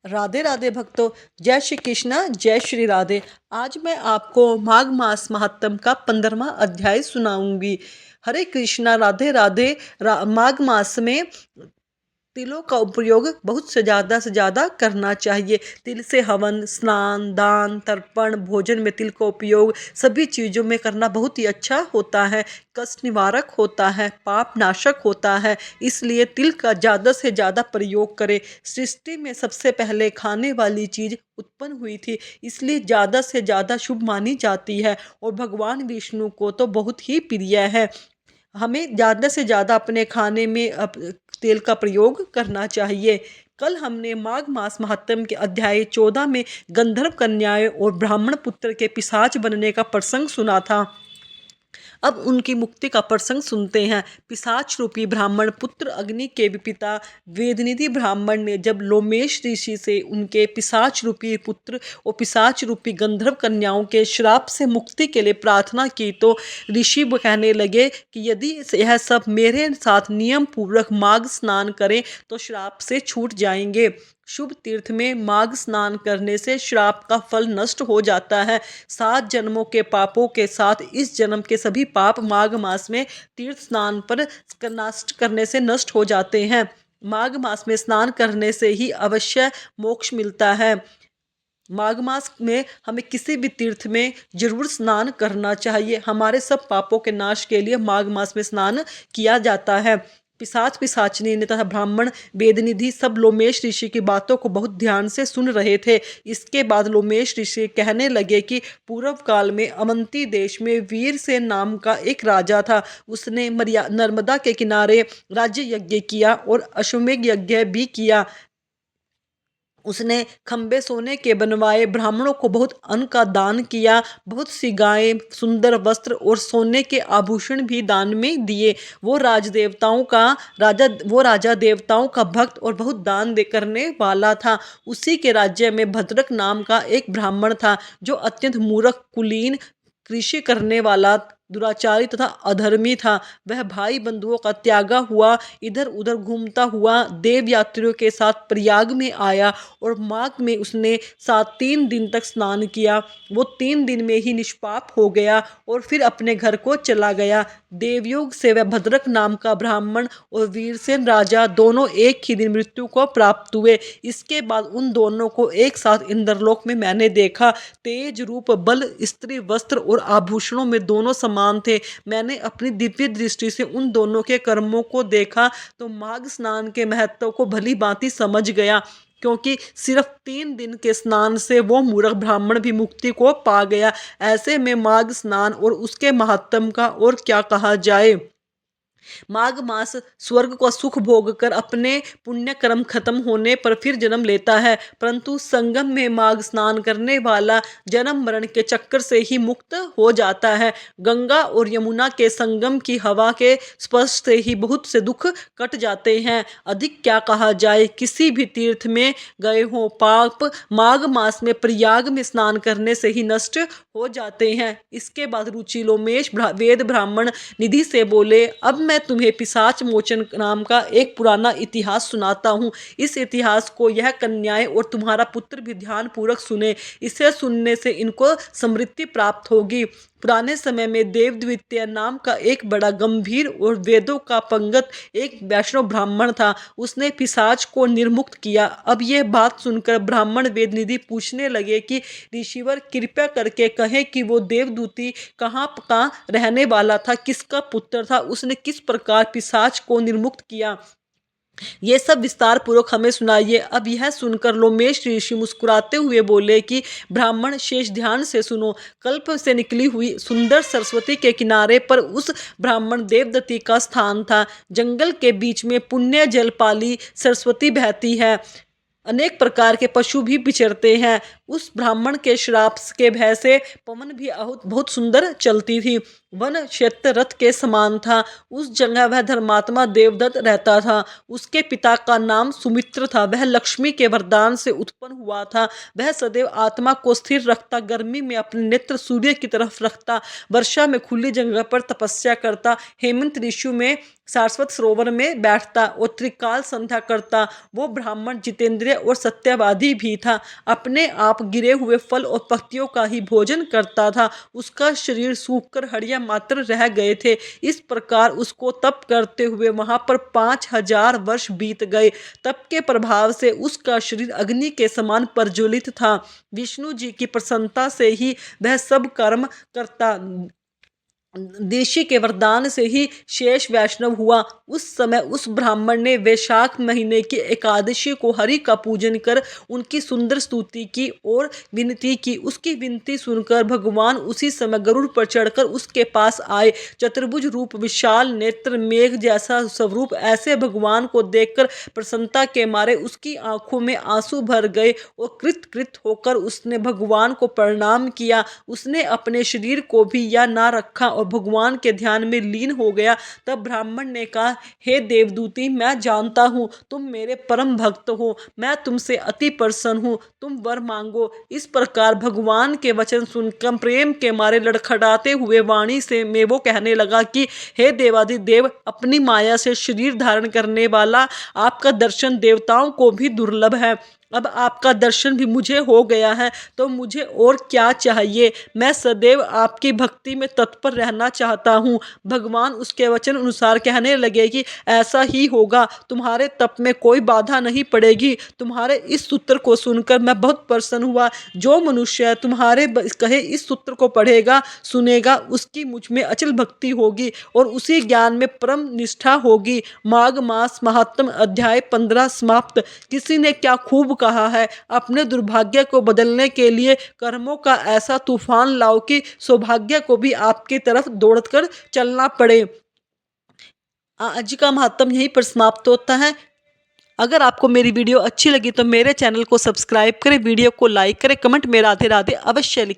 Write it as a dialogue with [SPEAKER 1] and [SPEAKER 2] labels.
[SPEAKER 1] राधे राधे भक्तों। जय श्री कृष्णा, जय श्री राधे। आज मैं आपको माघ मास महात्म का 15वां अध्याय सुनाऊंगी। हरे कृष्णा, राधे राधे। माघ मास में तिलों का उपयोग बहुत से ज़्यादा करना चाहिए। तिल से हवन, स्नान, दान, तर्पण, भोजन में तिल का उपयोग सभी चीज़ों में करना बहुत ही अच्छा होता है। कष्ट निवारक होता है, पाप नाशक होता है। इसलिए तिल का ज़्यादा से ज़्यादा प्रयोग करें। सृष्टि में सबसे पहले खाने वाली चीज़ उत्पन्न हुई थी, इसलिए ज़्यादा से ज़्यादा शुभ मानी जाती है और भगवान विष्णु को तो बहुत ही प्रिय है। हमें ज़्यादा से ज़्यादा अपने खाने में तेल का प्रयोग करना चाहिए। कल हमने माघ मास महात्म्य के अध्याय 14 में गंधर्व कन्याएं और ब्राह्मण पुत्र के पिशाच बनने का प्रसंग सुना था। अब उनकी मुक्ति का प्रसंग सुनते हैं। पिशाच रूपी ब्राह्मण पुत्र अग्नि के भी पिता वेदनिधि ब्राह्मण ने जब लोमेश ऋषि से उनके पिशाच रूपी पुत्र और पिशाच रूपी गंधर्व कन्याओं के श्राप से मुक्ति के लिए प्रार्थना की तो ऋषि कहने लगे कि यदि यह सब मेरे साथ नियम पूर्वक माघ स्नान करें तो श्राप से छूट जाएंगे। शुभ तीर्थ में माघ स्नान करने से श्राप का फल नष्ट हो जाता है। 7 जन्मों के पापों के साथ इस जन्म के सभी पाप माघ मास में तीर्थ स्नान पर नष्ट करने से नष्ट हो जाते हैं। माघ मास में स्नान करने से ही अवश्य मोक्ष मिलता है। माघ मास में हमें किसी भी तीर्थ में जरूर स्नान करना चाहिए। हमारे सब पापों के नाश के लिए माघ मास में स्नान किया जाता है। पिशाच पिशाचिनी ने तथा ब्राह्मण वेदनिधि सब लोमेश ऋषि की बातों को बहुत ध्यान से सुन रहे थे। इसके बाद लोमेश ऋषि कहने लगे कि पूर्व काल में अवंती देश में वीरसेन नाम का एक राजा था। उसने नर्मदा के किनारे राज्य यज्ञ किया और अश्वमेध यज्ञ भी किया। उसने खंबे सोने के बनवाए, ब्राह्मणों को बहुत अन्न का दान किया, बहुत सी गायें, सुंदर वस्त्र और सोने के आभूषण भी दान में दिए। वो राजा देवताओं का भक्त और बहुत दान दे करने वाला था। उसी के राज्य में भद्रक नाम का एक ब्राह्मण था जो अत्यंत मूर्ख, कुलीन, कृषि करने वाला, दुराचारी तथा अधर्मी था। वह भाई बंधुओं का त्यागा हुआ इधर उधर घूमता हुआ देव यात्रियों के साथ प्रयाग में आया और माघ में उसने 3 दिन तक स्नान किया। वो 3 दिन में ही निष्पाप हो गया और फिर अपने घर को चला गया। देवयोग से वह भद्रक नाम का ब्राह्मण और वीरसेन राजा दोनों एक ही दिन मृत्यु को प्राप्त हुए। इसके बाद उन दोनों को एक साथ इंद्रलोक में मैंने देखा। तेज रूप, बल, स्त्री, वस्त्र और आभूषणों में दोनों समान थे। मैंने अपनी दिव्य दृष्टि से उन दोनों के कर्मों को देखा तो माघ स्नान के महत्व को भली भांति समझ गया, क्योंकि सिर्फ 3 दिन के स्नान से वो मूर्ख ब्राह्मण भी मुक्ति को पा गया। ऐसे में माघ स्नान और उसके महात्म का और क्या कहा जाए। माघ मास स्वर्ग को सुख भोग कर अपने पुण्य कर्म खत्म होने पर फिर जन्म लेता है, परंतु संगम में माघ स्नान करने वाला जन्म मरण के चक्कर से ही मुक्त हो जाता है। गंगा और यमुना के संगम की हवा के स्पर्श से ही बहुत से दुख कट जाते हैं। अधिक क्या कहा जाए। किसी भी तीर्थ में गए हों, पाप माघ मास में प्रयाग में स्नान करने से ही नष्ट हो जाते हैं। इसके बाद रुचि लोमेश वेद ब्राह्मण निधि से बोले, अब मैं तुम्हें पिशाच मोचन नाम का एक पुराना इतिहास सुनाता हूँ। इस इतिहास को यह कन्याएं और तुम्हारा पुत्र भी ध्यान पूर्वक सुने। इसे सुनने से इनको समृद्धि प्राप्त होगी। पुराने समय में देवद्वितीय नाम का एक बड़ा गंभीर और वेदों का पंडित एक वैष्णव ब्राह्मण था। उसने पिशाच को निर्मुक्त किया। अब यह बात सुनकर ब्राह्मण वेदनिधि पूछने लगे कि ऋषिवर कृपया करके कहें कि वो देवदूती कहाँ का रहने वाला था, किसका पुत्र था, उसने किस प्रकार पिशाच को निर्मुक्त किया, ये सब विस्तार पूर्वक हमें सुनाइए। अब यह सुनकर लोमेश ऋषि मुस्कुराते हुए बोले कि ब्राह्मण शेष ध्यान से सुनो। कल्प से निकली हुई सुंदर सरस्वती के किनारे पर उस ब्राह्मण देवदत्ती का स्थान था। जंगल के बीच में पुण्य जलपाली सरस्वती बहती है। अनेक प्रकार के पशु भी विचरते हैं। उस ब्राह्मण के श्राप के भय से पवन भी बहुत सुंदर चलती थी। वन क्षेत्र रथ के समान था। उस जगह वह धर्मात्मा देवदत्त रहता था। उसके पिता का नाम सुमित्र था। वह लक्ष्मी के वरदान से उत्पन्न हुआ था। वह सदैव आत्मा को स्थिर रखता, गर्मी में अपने नेत्र सूर्य की तरफ रखता, वर्षा में खुली जगह पर तपस्या करता, हेमंत ऋतु में सारस्वत सरोवर में बैठता और त्रिकाल संध्या करता। वो ब्राह्मण जितेंद्रिय और सत्यवादी भी था। अपने आप गिरे हुए फल और पत्तियों का ही भोजन करता था। उसका शरीर सूखकर हड्डियां मात्र रह गए थे। इस प्रकार उसको तप करते हुए वहां पर 5000 वर्ष बीत गए। तप के प्रभाव से उसका शरीर अग्नि के समान प्रज्वलित था। विष्णु जी की प्रसन्नता से ही वह सब कर्म करता। ऋषि के वरदान से ही शेष वैष्णव हुआ। उस समय उस ब्राह्मण ने वैशाख महीने की एकादशी को हरि का पूजन कर उनकी सुंदर स्तुति की और विनती की। उसकी विनती सुनकर भगवान उसी समय गरुड़ पर चढ़कर उसके पास आए। चतुर्भुज रूप, विशाल नेत्र, मेघ जैसा स्वरूप, ऐसे भगवान को देखकर प्रसन्नता के मारे उसकी आंखों में आंसू भर गए और कृत होकर उसने भगवान को प्रणाम किया। उसने अपने शरीर को भी या ना रखा और भगवान के ध्यान में लीन हो गया। तब ब्राह्मण ने कहा, हे देवदूती, मैं जानता हूँ तुम मेरे परम भक्त हो। मैं तुमसे अति प्रसन्न हूँ। तुम वर मांगो। इस प्रकार भगवान के वचन सुनकर प्रेम के मारे लड़खड़ाते हुए वाणी से में वो कहने लगा कि हे देवाधिदेव, अपनी माया से शरीर धारण करने वाला, आपका दर्शन देवताओं को भी दुर्लभ है। अब आपका दर्शन भी मुझे हो गया है, तो मुझे और क्या चाहिए। मैं सदैव आपकी भक्ति में तत्पर रहना चाहता हूँ। भगवान उसके वचन अनुसार कहने लगे कि ऐसा ही होगा। तुम्हारे तप में कोई बाधा नहीं पड़ेगी। तुम्हारे इस सूत्र को सुनकर मैं बहुत प्रसन्न हुआ। जो मनुष्य तुम्हारे कहे इस सूत्र को पढ़ेगा, सुनेगा, उसकी मुझ में अचल भक्ति होगी और उसी ज्ञान में परम निष्ठा होगी। माघ मास महात्म अध्याय 15 समाप्त। किसी ने क्या खूब कहा है, अपने दुर्भाग्य को बदलने के लिए कर्मों का ऐसा तूफान लाओ कि सौभाग्य को भी आपकी तरफ दौड़कर चलना पड़े। आज का महात्म यहीं पर समाप्त होता है। अगर आपको मेरी वीडियो अच्छी लगी तो मेरे चैनल को सब्सक्राइब करें, वीडियो को लाइक करें, कमेंट में राधे राधे अवश्य लिखें।